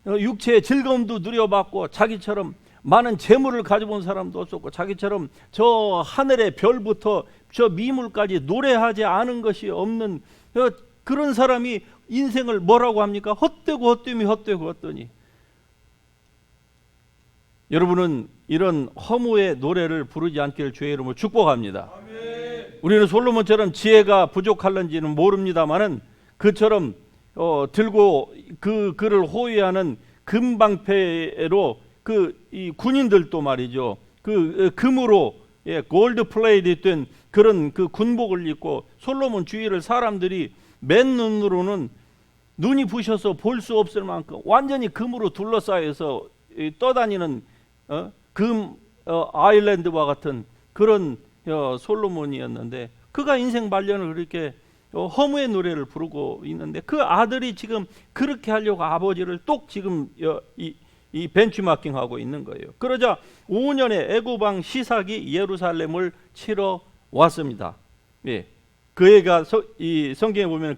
육체의 즐거움도 누려봤고 자기처럼 많은 재물을 가져본 사람도 없었고 자기처럼 저 하늘의 별부터 저 미물까지 노래하지 않은 것이 없는 그런 사람이 인생을 뭐라고 합니까? 헛되고 헛되미 헛되고 헛되니. 여러분은 이런 허무의 노래를 부르지 않기를 주의 이름으로 축복합니다. 아멘. 우리는 솔로몬처럼 지혜가 부족할는지는 모릅니다만은 그처럼 들고 그를 호위하는 금방패로 이 군인들도 말이죠. 금으로 골드 플레이드 된 그런 군복을 입고 솔로몬 주위를 사람들이 맨눈으로는 눈이 부셔서 볼 수 없을 만큼 완전히 금으로 둘러싸여서 떠다니는 금 아일랜드와 같은 그런 솔로몬이었는데 그가 인생 말년을 그렇게 허무의 노래를 부르고 있는데 그 아들이 지금 그렇게 하려고 아버지를 똑 지금 이 벤치마킹하고 있는 거예요. 그러자 5년에 애굽 왕 시삭이 예루살렘을 치러 왔습니다. 예. 그애가 이 성경에 보면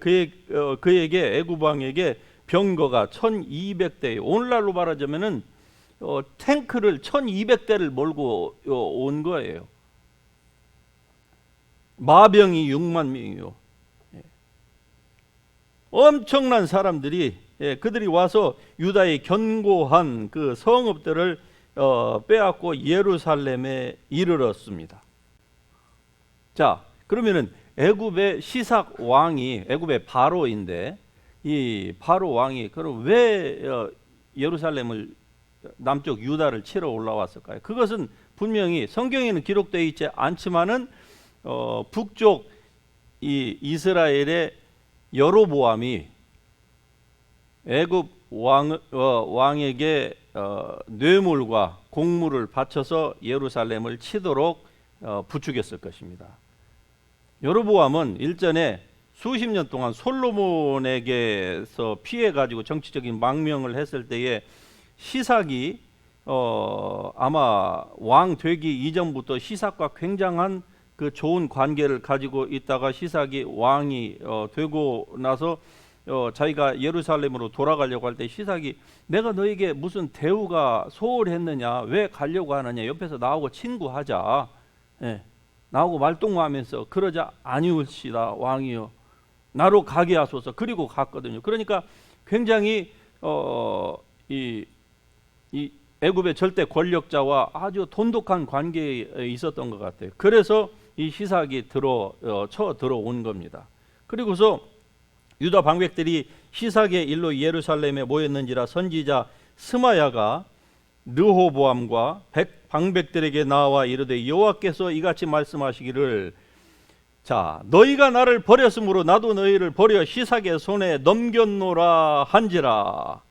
그에게 애굽 왕에게 병거가 1200대, 오늘날로 말하자면은 탱크를 1200대를 몰고 온 거예요. 마병이 6만 명이요. 엄청난 사람들이 그들이 와서 유다의 견고한 그 성읍들을 빼앗고 예루살렘에 이르렀습니다. 자, 그러면은 애굽의 시삭 왕이 애굽의 바로인데 이 바로 왕이 그럼 왜 예루살렘을 남쪽 유다를 치러 올라왔을까요? 그것은 분명히 성경에는 기록되어 있지 않지만은 북쪽 이 이스라엘의 여로보암이 애굽 왕에게 뇌물과 곡물을 바쳐서 예루살렘을 치도록 부추겼을 것입니다. 여로보암은 일전에 수십 년 동안 솔로몬에게서 피해가지고 정치적인 망명을 했을 때에 시삭이 아마 왕 되기 이전부터 시삭과 굉장한 그 좋은 관계를 가지고 있다가 시삭이 왕이 되고 나서 자기가 예루살렘으로 돌아가려고 할 때 시삭이 내가 너에게 무슨 대우가 소홀했느냐, 왜 가려고 하느냐, 옆에서 나하고 친구하자, 나하고 말동무하면서 그러자 아니올시다 왕이여 나로 가게 하소서. 그리고 갔거든요. 그러니까 굉장히 이 애굽의 절대 권력자와 아주 돈독한 관계에 있었던 것 같아요. 그래서 이 시삭이 쳐 들어온 겁니다. 그리고서 유다 방백들이 시삭의 일로 예루살렘에 모였는지라 선지자 스마야가 르호보암과 방백들에게 나와 이르되 여호와께서 이같이 말씀하시기를 자 너희가 나를 버렸으므로 나도 너희를 버려 시삭의 손에 넘겼노라 한지라.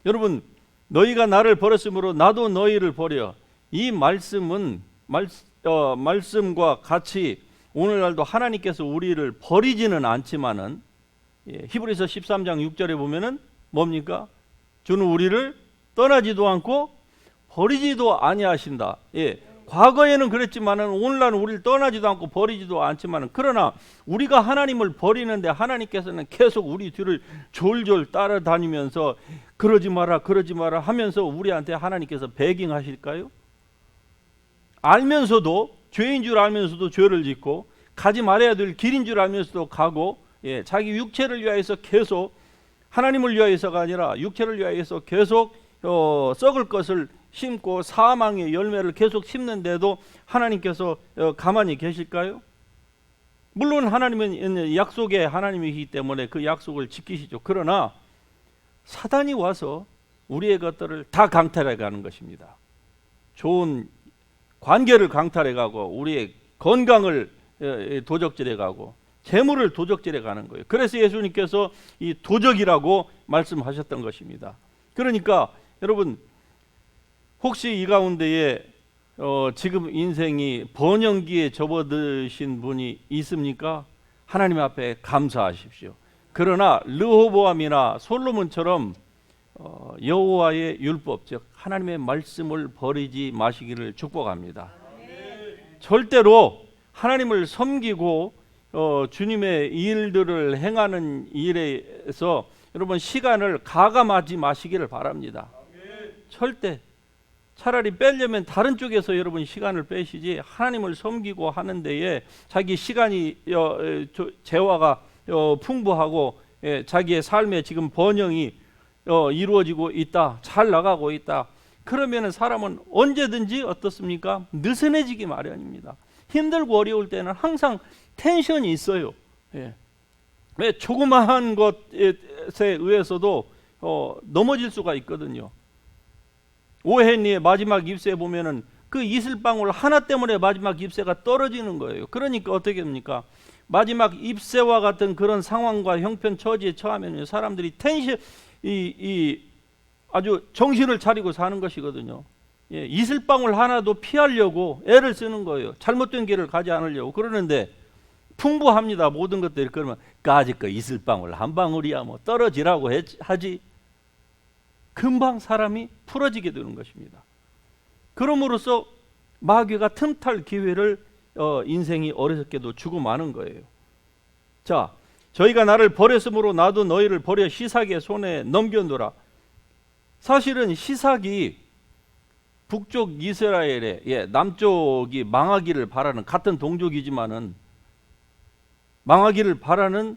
여러분, 너희가 나를 버렸으므로 나도 너희를 버려. 이 말씀은 말씀과 같이 오늘날도 하나님께서 우리를 버리지는 않지만은 히브리서 13장 6절에 보면은 뭡니까? 주는 우리를 떠나지도 않고 버리지도 아니하신다. 과거에는 그랬지만은 오늘날은 우리를 떠나지도 않고 버리지도 않지만은 그러나 우리가 하나님을 버리는데 하나님께서는 계속 우리 뒤를 졸졸 따라다니면서 그러지 마라 하면서 우리한테 하나님께서 배깅하실까요? 알면서도 죄인 줄 알면서도 죄를 짓고 가지 말아야 될 길인 줄 알면서도 가고 자기 육체를 위하여서 계속 하나님을 위하여서가 아니라 육체를 위하여서 계속 썩을 것을 심고 사망의 열매를 계속 심는데도 하나님께서 가만히 계실까요? 물론 하나님은 약속의 하나님이기 때문에 그 약속을 지키시죠. 그러나 사단이 와서 우리의 것들을 다 강탈해 가는 것입니다. 좋은 관계를 강탈해 가고 우리의 건강을 도적질해 가고 재물을 도적질해 가는 거예요. 그래서 예수님께서 이 도적이라고 말씀하셨던 것입니다. 그러니까 여러분 혹시 이 가운데에 지금 인생이 번영기에 접어드신 분이 있습니까? 하나님 앞에 감사하십시오. 그러나 르호보암이나 솔로몬처럼 여호와의 율법 즉 하나님의 말씀을 버리지 마시기를 축복합니다. 절대로 하나님을 섬기고 주님의 일들을 행하는 일에서 여러분 시간을 가감하지 마시기를 바랍니다. 절대. 차라리 빼려면 다른 쪽에서 여러분 시간을 빼시지, 하나님을 섬기고 하는 데에 자기 시간이 재화가 풍부하고 자기의 삶에 지금 번영이 이루어지고 있다, 잘 나가고 있다, 그러면 사람은 언제든지 어떻습니까? 느슨해지기 마련입니다. 힘들고 어려울 때는 항상 텐션이 있어요. 왜? 조그마한 것에 의해서도 넘어질 수가 있거든요. 오헨리의 마지막 잎새에 보면은 그 이슬방울 하나 때문에 마지막 잎새가 떨어지는 거예요. 그러니까 어떻게 합니까? 마지막 잎새와 같은 그런 상황과 형편 처지에 처하면 사람들이 아주 정신을 차리고 사는 것이거든요. 이슬방울 하나도 피하려고 애를 쓰는 거예요. 잘못된 길을 가지 않으려고. 그러는데 풍부합니다. 모든 것들이. 그러면 까짓 거 이슬방울 한 방울이야 뭐 떨어지라고 하지. 금방 사람이 풀어지게 되는 것입니다. 그럼으로써 마귀가 틈탈 기회를 인생이 어리석게도 주고 마는 거예요. 자, 저희가 나를 버렸으므로 나도 너희를 버려 시삭의 손에 넘겨놓으라. 사실은 시삭이 북쪽 이스라엘의 남쪽이 망하기를 바라는, 같은 동족이지만은 망하기를 바라는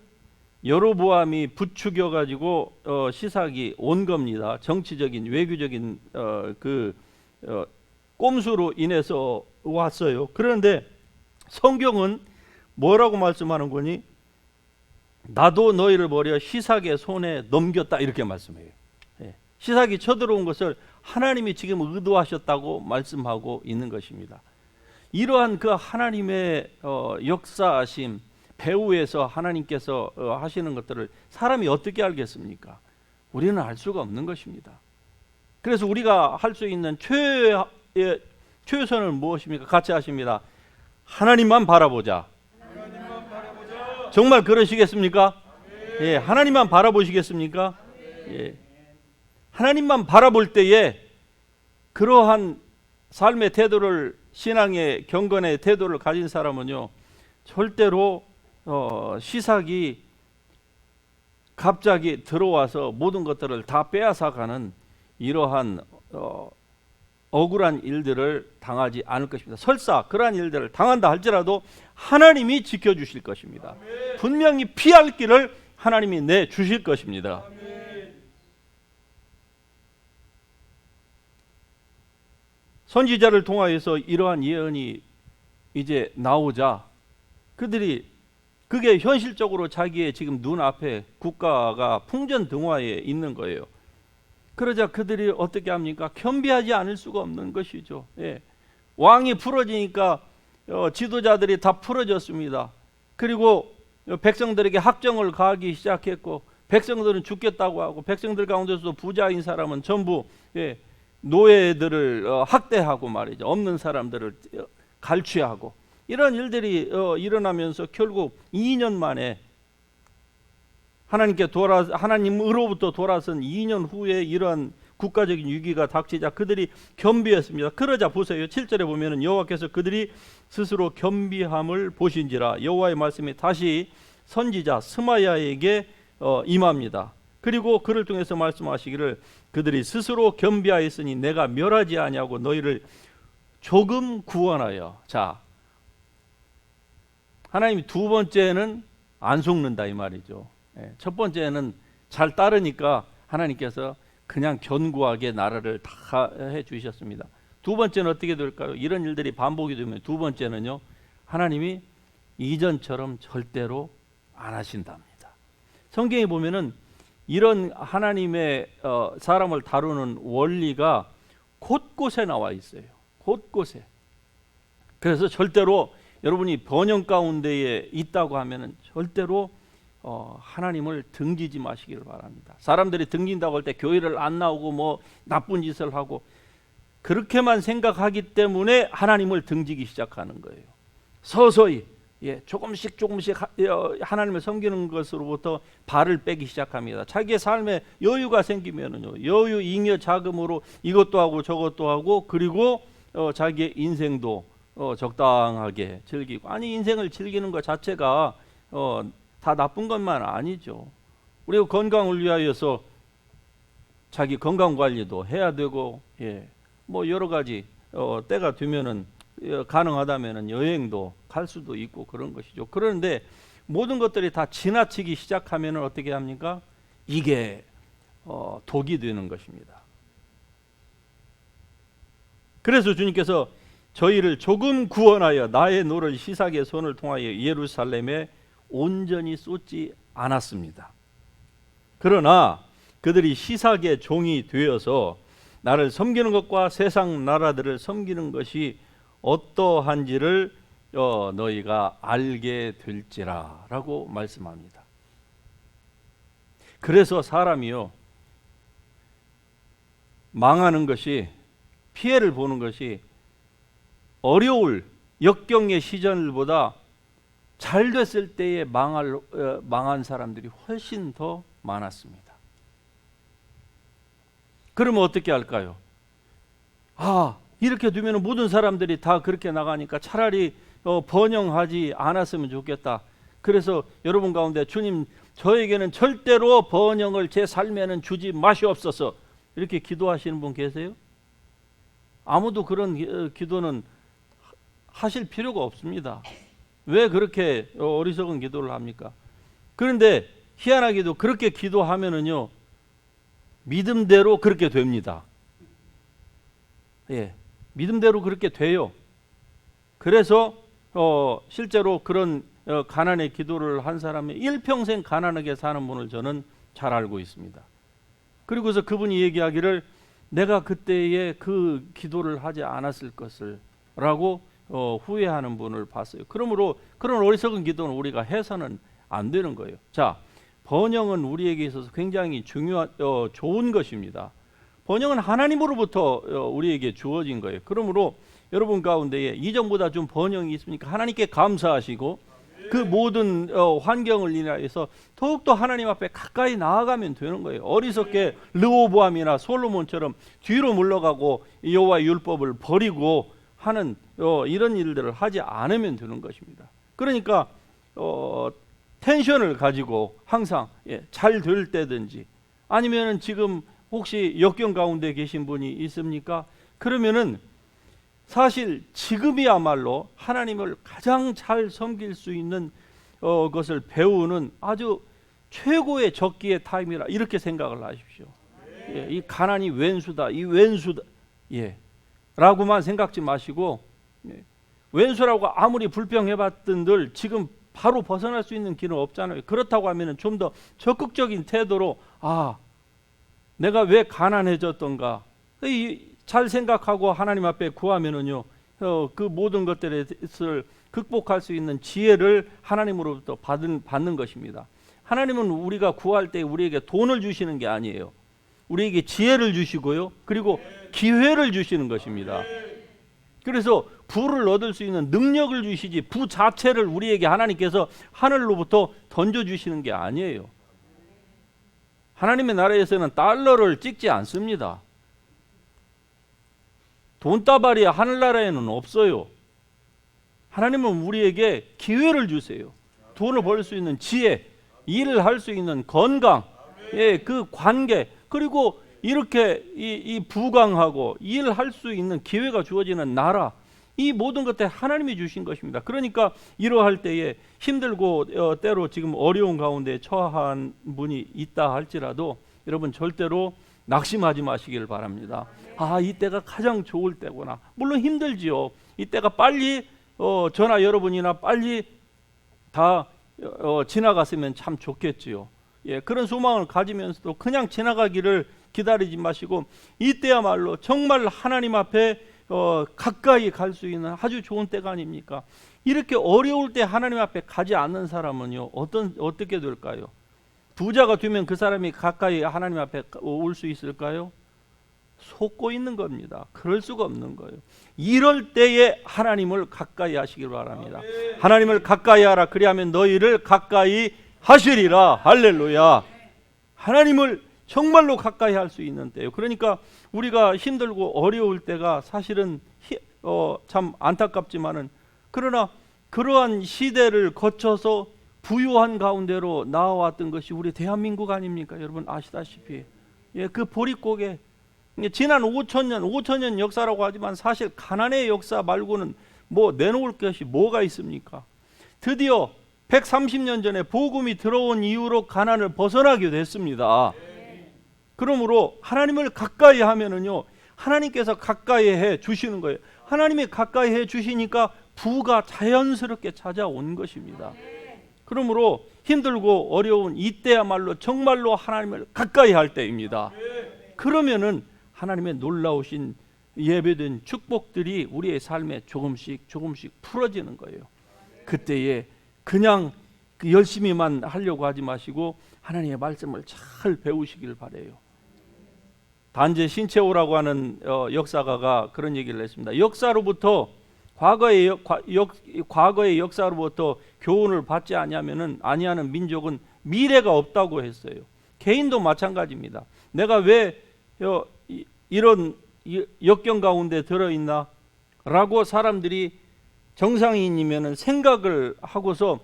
여로보암이 부추겨 가지고 시삭이 온 겁니다. 정치적인 외교적인 꼼수로 인해서 왔어요. 그런데 성경은 뭐라고 말씀하는 거니? 나도 너희를 버려 시삭의 손에 넘겼다, 이렇게 말씀해요. 시삭이 쳐들어온 것을 하나님이 지금 의도하셨다고 말씀하고 있는 것입니다. 이러한 그 하나님의 역사하심, 배후에서 하나님께서 하시는 것들을 사람이 어떻게 알겠습니까? 우리는 알 수가 없는 것입니다. 그래서 우리가 할 수 있는 최선은 무엇입니까? 같이 하십니다. 하나님만 바라보자. 정말 그러시겠습니까? 예, 하나님만 바라보시겠습니까? 예. 하나님만 바라볼 때에 그러한 삶의 태도를, 신앙의 경건의 태도를 가진 사람은요, 절대로 시삭이 갑자기 들어와서 모든 것들을 다 빼앗아가는 이러한 억울한 일들을 당하지 않을 것입니다. 설사 그러한 일들을 당한다 할지라도 하나님이 지켜주실 것입니다. 분명히 피할 길을 하나님이 내주실 것입니다. 선지자를 통하여서 이러한 예언이 이제 나오자 그게 현실적으로 자기의 지금 눈앞에 국가가 풍전등화에 있는 거예요. 그러자 그들이 어떻게 합니까? 겸비하지 않을 수가 없는 것이죠. 왕이 풀어지니까 지도자들이 다 풀어졌습니다. 그리고 백성들에게 학정을 가하기 시작했고, 백성들은 죽겠다고 하고, 백성들 가운데서도 부자인 사람은 전부 노예들을 학대하고 말이죠. 없는 사람들을 갈취하고, 이런 일들이 일어나면서 결국 2년 만에 하나님으로부터 돌아선 2년 후에 이러한 국가적인 위기가 닥치자 그들이 겸비했습니다. 그러자 보세요. 7절에 보면은 여호와께서 그들이 스스로 겸비함을 보신지라 여호와의 말씀이 다시 선지자 스마야에게 임합니다. 그리고 그를 통해서 말씀하시기를 그들이 스스로 겸비하였으니 내가 멸하지 아니하고 너희를 조금 구원하여. 자, 하나님이 두 번째는 안 속는다 이 말이죠. 첫 번째는 잘 따르니까 하나님께서 그냥 견고하게 나라를 다 해주셨습니다. 두 번째는 어떻게 될까요? 이런 일들이 반복이 되면 두 번째는요, 하나님이 이전처럼 절대로 안 하신답니다. 성경에 보면은 이런 하나님의 사람을 다루는 원리가 곳곳에 나와 있어요. 곳곳에. 그래서 절대로 여러분이 번영 가운데에 있다고 하면은 절대로 하나님을 등지지 마시기를 바랍니다. 사람들이 등진다고 할 때 교회를 안 나오고 뭐 나쁜 짓을 하고 그렇게만 생각하기 때문에 하나님을 등지기 시작하는 거예요. 서서히 조금씩 하나님을 섬기는 것으로부터 발을 빼기 시작합니다. 자기의 삶에 여유가 생기면은요, 여유 잉여 자금으로 이것도 하고 저것도 하고, 그리고 자기의 인생도 적당하게 즐기고. 아니, 인생을 즐기는 것 자체가 다 나쁜 것만 아니죠. 우리가 건강을 위하여서 자기 건강 관리도 해야 되고, 뭐 여러 가지 때가 되면은 가능하다면은 여행도 갈 수도 있고 그런 것이죠. 그런데 모든 것들이 다 지나치기 시작하면은 어떻게 합니까? 이게 독이 되는 것입니다. 그래서 주님께서 저희를 조금 구원하여 나의 노를 시삭의 손을 통하여 예루살렘에 온전히 쏟지 않았습니다. 그러나 그들이 시삭의 종이 되어서 나를 섬기는 것과 세상 나라들을 섬기는 것이 어떠한지를 너희가 알게 될지라 라고 말씀합니다. 그래서 사람이요, 망하는 것이, 피해를 보는 것이 어려울 역경의 시절보다 잘 됐을 때에 망한 사람들이 훨씬 더 많았습니다. 그러면 어떻게 할까요? 이렇게 두면 모든 사람들이 다 그렇게 나가니까 차라리 번영하지 않았으면 좋겠다. 그래서 여러분 가운데 주님, 저에게는 절대로 번영을 제 삶에는 주지 마시옵소서, 이렇게 기도하시는 분 계세요? 아무도 그런 기도는 하실 필요가 없습니다. 왜 그렇게 어리석은 기도를 합니까? 그런데 희한하게도 그렇게 기도하면은요, 믿음대로 그렇게 됩니다. 믿음대로 그렇게 돼요. 그래서 실제로 그런 가난의 기도를 한 사람이 일평생 가난하게 사는 분을 저는 잘 알고 있습니다. 그리고서 그분이 얘기하기를 내가 그때에 그 기도를 하지 않았을 것을 라고 후회하는 분을 봤어요. 그러므로 그런 어리석은 기도는 우리가 해서는 안 되는 거예요. 자, 번영은 우리에게 있어서 굉장히 좋은 것입니다. 번영은 하나님으로부터 우리에게 주어진 거예요. 그러므로 여러분 가운데에 이전보다 좀 번영이 있으니까 하나님께 감사하시고 그 모든 환경을 인하여서 더욱더 하나님 앞에 가까이 나아가면 되는 거예요. 어리석게 르호보암이나 솔로몬처럼 뒤로 물러가고 여호와의 율법을 버리고 하는 이런 일들을 하지 않으면 되는 것입니다. 그러니까 텐션을 가지고 항상 잘 될 때든지, 아니면은 지금 혹시 역경 가운데 계신 분이 있습니까? 그러면은 사실 지금이야말로 하나님을 가장 잘 섬길 수 있는 것을 배우는 아주 최고의 적기의 타임이라 이렇게 생각을 하십시오. 이 가난이 왼수다, 이 왼수다, 라고만 생각지 마시고, 왼수라고 아무리 불평해봤던들 지금 바로 벗어날 수 있는 길은 없잖아요. 그렇다고 하면 좀 더 적극적인 태도로 내가 왜 가난해졌던가 잘 생각하고 하나님 앞에 구하면은요, 그 모든 것들을 극복할 수 있는 지혜를 하나님으로부터 받는 것입니다. 하나님은 우리가 구할 때 우리에게 돈을 주시는 게 아니에요. 우리에게 지혜를 주시고요, 그리고 기회를 주시는 것입니다. 그래서 부를 얻을 수 있는 능력을 주시지, 부 자체를 우리에게 하나님께서 하늘로부터 던져주시는 게 아니에요. 하나님의 나라에서는 달러를 찍지 않습니다. 돈다발이 하늘나라에는 없어요. 하나님은 우리에게 기회를 주세요. 돈을 벌 수 있는 지혜, 일을 할 수 있는 건강, 그 관계, 그리고 이렇게 이 부강하고 일할 수 있는 기회가 주어지는 나라, 이 모든 것들 하나님이 주신 것입니다. 그러니까 이러할 때에 힘들고 때로 지금 어려운 가운데 처한 분이 있다 할지라도 여러분 절대로 낙심하지 마시길 바랍니다. 이때가 가장 좋을 때구나. 물론 힘들지요. 이때가 빨리 저나 여러분이나 빨리 다 지나갔으면 참 좋겠지요. 그런 소망을 가지면서도 그냥 지나가기를 기다리지 마시고 이때야말로 정말 하나님 앞에 가까이 갈 수 있는 아주 좋은 때가 아닙니까? 이렇게 어려울 때 하나님 앞에 가지 않는 사람은요, 어떻게 될까요? 부자가 되면 그 사람이 가까이 하나님 앞에 올 수 있을까요? 속고 있는 겁니다. 그럴 수가 없는 거예요. 이럴 때에 하나님을 가까이 하시길 바랍니다. 하나님을 가까이 하라. 그리하면 너희를 가까이 하시리라. 할렐루야. 하나님을 정말로 가까이 할 수 있는 때예요. 그러니까 우리가 힘들고 어려울 때가 사실은 참 안타깝지만은, 그러나 그러한 시대를 거쳐서 부유한 가운데로 나와왔던 것이 우리 대한민국 아닙니까? 여러분 아시다시피 그 보릿고개, 지난 5천년 역사라고 하지만 사실 가난의 역사 말고는 뭐 내놓을 것이 뭐가 있습니까? 드디어 130년 전에 복음이 들어온 이후로 가난을 벗어나게 됐습니다. 그러므로 하나님을 가까이 하면은요, 하나님께서 가까이 해 주시는 거예요. 하나님이 가까이 해 주시니까 부가 자연스럽게 찾아온 것입니다. 그러므로 힘들고 어려운 이때야말로 정말로 하나님을 가까이 할 때입니다. 그러면은 하나님의 놀라우신 예배된 축복들이 우리의 삶에 조금씩 풀어지는 거예요. 그때에 그냥 열심히만 하려고 하지 마시고 하나님의 말씀을 잘 배우시길 바라요. 단제 신채호라고 하는 역사가가 그런 얘기를 했습니다. 역사로부터 과거의 역사로부터 교훈을 받지 아니하는 민족은 미래가 없다고 했어요. 개인도 마찬가지입니다. 내가 왜 이런 역경 가운데 들어있나? 라고 사람들이 정상인이면 생각을 하고서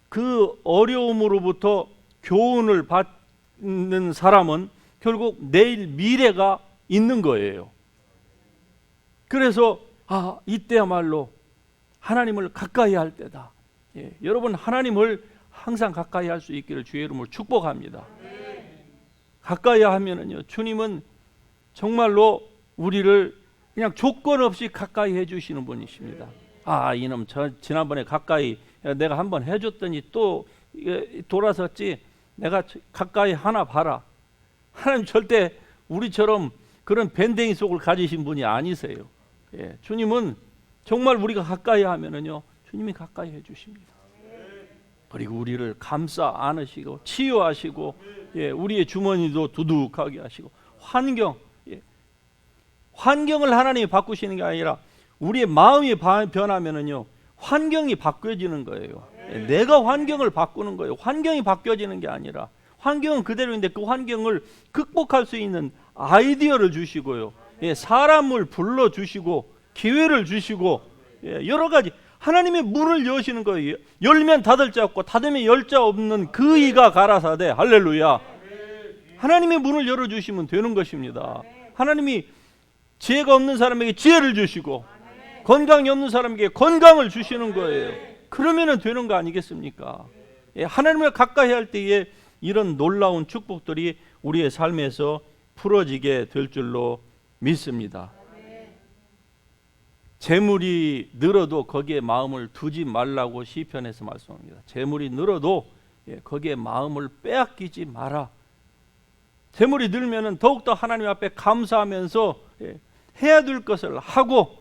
그 어려움으로부터 교훈을 받는 사람은 결국 내일 미래가 있는 거예요. 그래서 이때야말로 하나님을 가까이 할 때다. 여러분 하나님을 항상 가까이 할 수 있기를 주의 이름으로 축복합니다. 가까이 하면은요, 주님은 정말로 우리를 그냥 조건 없이 가까이 해주시는 분이십니다. 이놈 지난번에 가까이 내가 한번 해줬더니 또 돌아섰지, 내가 가까이 하나 봐라. 하나님 절대 우리처럼 그런 밴댕이 속을 가지신 분이 아니세요. 주님은 정말 우리가 가까이 하면은요, 주님이 가까이 해주십니다. 그리고 우리를 감싸 안으시고 치유하시고, 우리의 주머니도 두둑하게 하시고, 환경을 하나님이 바꾸시는 게 아니라 우리의 마음이 변하면은요, 환경이 바뀌어지는 거예요. 내가 환경을 바꾸는 거예요. 환경이 바뀌어지는 게 아니라 환경은 그대로인데 그 환경을 극복할 수 있는 아이디어를 주시고요, 사람을 불러주시고 기회를 주시고, 여러 가지 하나님의 문을 여시는 거예요. 열면 닫을 자 없고 닫으면 열 자 없는 그 이가 가라사대. 할렐루야. 하나님의 문을 열어주시면 되는 것입니다. 하나님이 지혜가 없는 사람에게 지혜를 주시고 건강이 없는 사람에게 건강을 주시는 거예요. 그러면 되는 거 아니겠습니까? 하나님을 가까이 할 때에 이런 놀라운 축복들이 우리의 삶에서 풀어지게 될 줄로 믿습니다. 재물이 늘어도 거기에 마음을 두지 말라고 시편에서 말씀합니다. 재물이 늘어도 거기에 마음을 빼앗기지 마라. 재물이 늘면은 더욱더 하나님 앞에 감사하면서 해야 될 것을 하고,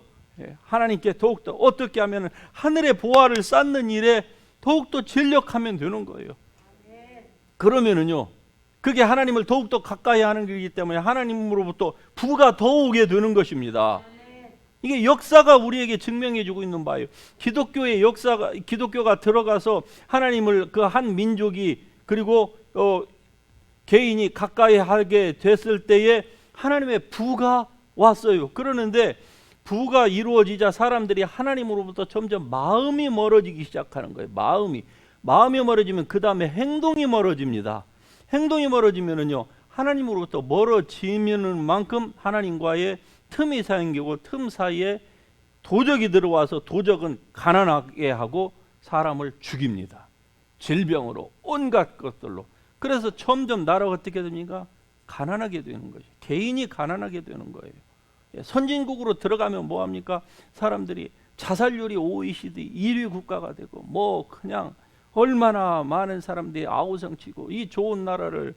하나님께 더욱더 어떻게 하면 하늘의 보화를 쌓는 일에 더욱더 전력하면 되는 거예요. 그러면은요, 그게 하나님을 더욱더 가까이 하는 것이기 때문에 하나님으로부터 부가 더 오게 되는 것입니다. 이게 역사가 우리에게 증명해 주고 있는 바예요. 기독교의 역사가, 기독교가 들어가서 하나님을 그 한 민족이 그리고 개인이 가까이 하게 됐을 때에 하나님의 부가 왔어요. 그러는데 부가 이루어지자 사람들이 하나님으로부터 점점 마음이 멀어지기 시작하는 거예요. 마음이 멀어지면 그 다음에 행동이 멀어집니다. 행동이 멀어지면은요, 하나님으로부터 멀어지는 만큼 하나님과의 틈이 생기고 틈 사이에 도적이 들어와서 도적은 가난하게 하고 사람을 죽입니다. 질병으로 온갖 것들로. 그래서 점점 나라가 어떻게 됩니까? 가난하게 되는 거죠. 개인이 가난하게 되는 거예요. 선진국으로 들어가면 뭐합니까? 사람들이 자살률이 OECD 1위 국가가 되고 그냥 얼마나 많은 사람들이 아우성치고 이 좋은 나라를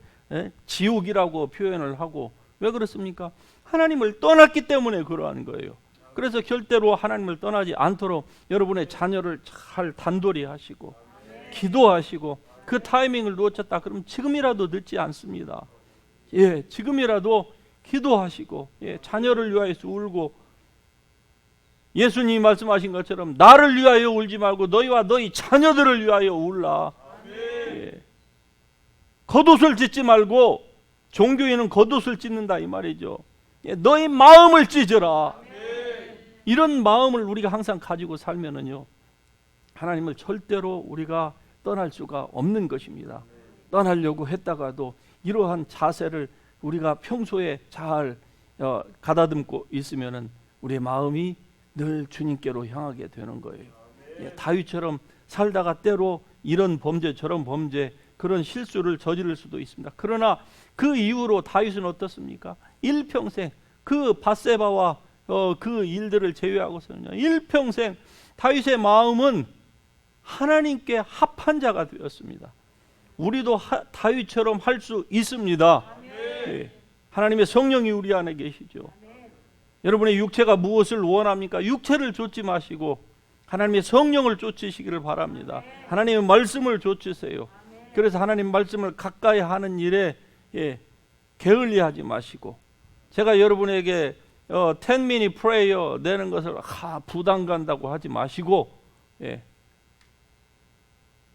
지옥이라고 표현을 하고. 왜 그렇습니까? 하나님을 떠났기 때문에 그러한 거예요. 그래서 절대로 하나님을 떠나지 않도록 여러분의 자녀를 잘 단돌이 하시고 기도하시고, 그 타이밍을 놓쳤다 그러면 지금이라도 늦지 않습니다. 지금이라도 기도하시고, 자녀를 위하여서 울고, 예수님이 말씀하신 것처럼 나를 위하여 울지 말고 너희와 너희 자녀들을 위하여 울라. 겉옷을 찢지 말고, 종교인은 겉옷을 찢는다 이 말이죠. 너희 마음을 찢어라. 이런 마음을 우리가 항상 가지고 살면은요, 하나님을 절대로 우리가 떠날 수가 없는 것입니다. 떠나려고 했다가도 이러한 자세를 우리가 평소에 잘 가다듬고 있으면은 우리의 마음이 늘 주님께로 향하게 되는 거예요. 다윗처럼 살다가 때로 이런 범죄 저런 범죄 그런 실수를 저지를 수도 있습니다. 그러나 그 이후로 다윗은 어떻습니까? 일평생 그 밧세바와 그 일들을 제외하고서는 일평생 다윗의 마음은 하나님께 합한 자가 되었습니다. 우리도 다윗처럼 할 수 있습니다. 하나님의 성령이 우리 안에 계시죠. 여러분의 육체가 무엇을 원합니까? 육체를 쫓지 마시고 하나님의 성령을 쫓으시기를 바랍니다. 하나님의 말씀을 쫓으세요. 그래서 하나님 말씀을 가까이 하는 일에 게을리하지 마시고, 제가 여러분에게 10minute prayer 내는 것을 부담 간다고 하지 마시고,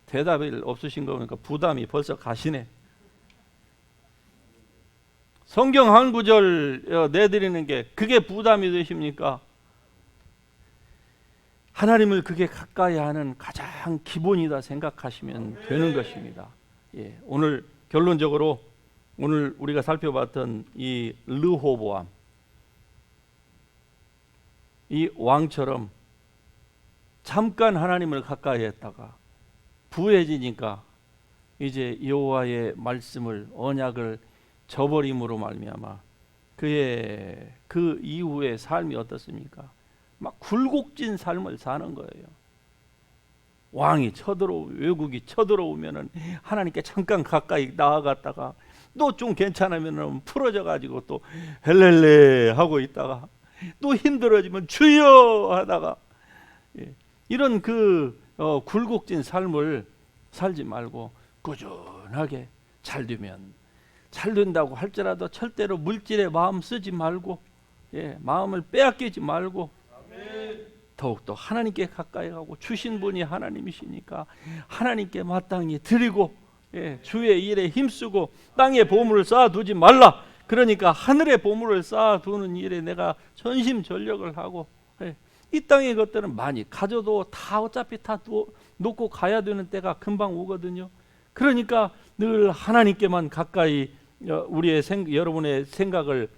대답이 없으신 거 보니까 부담이 벌써 가시네. 성경 한 구절 내드리는 게 그게 부담이 되십니까? 하나님을 그게 가까이 하는 가장 기본이다 생각하시면 되는 것입니다. 오늘 결론적으로 오늘 우리가 살펴봤던 이 르호보암, 이 왕처럼 잠깐 하나님을 가까이 했다가 부해지니까 이제 여호와의 말씀을 언약을 저버림으로 말미암아 그의 그 이후의 삶이 어떻습니까? 막 굴곡진 삶을 사는 거예요. 왕이 외국이 쳐들어오면은 하나님께 잠깐 가까이 나아갔다가 또 좀 괜찮으면은 풀어져 가지고 또 헬렐레 하고 있다가 또 힘들어지면 주여 하다가 이런 그 굴곡진 삶을 살지 말고 꾸준하게 잘 된다고 할지라도 절대로 물질에 마음 쓰지 말고 마음을 빼앗기지 말고 더욱더 하나님께 가까이 가고 주신 분이 하나님이시니까 하나님께 마땅히 드리고 주의 일에 힘쓰고 땅에 보물을 쌓아두지 말라. 그러니까 하늘의 보물을 쌓아두는 일에 내가 전심전력을 하고 이 땅의 것들은 많이 가져도 다 어차피 다 놓고 가야 되는 때가 금방 오거든요. 그러니까 늘 하나님께만 가까이 여러분의 생각을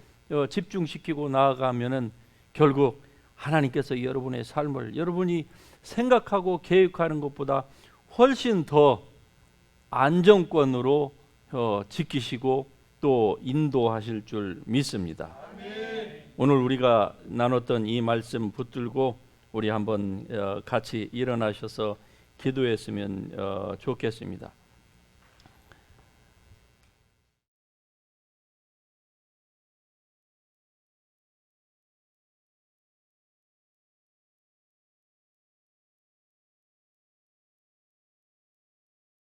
집중시키고 나아가면은 결국 하나님께서 여러분의 삶을 여러분이 생각하고 계획하는 것보다 훨씬 더 안정권으로 지키시고 또 인도하실 줄 믿습니다. 오늘 우리가 나눴던 이 말씀 붙들고 우리 한번 같이 일어나셔서 기도했으면 좋겠습니다.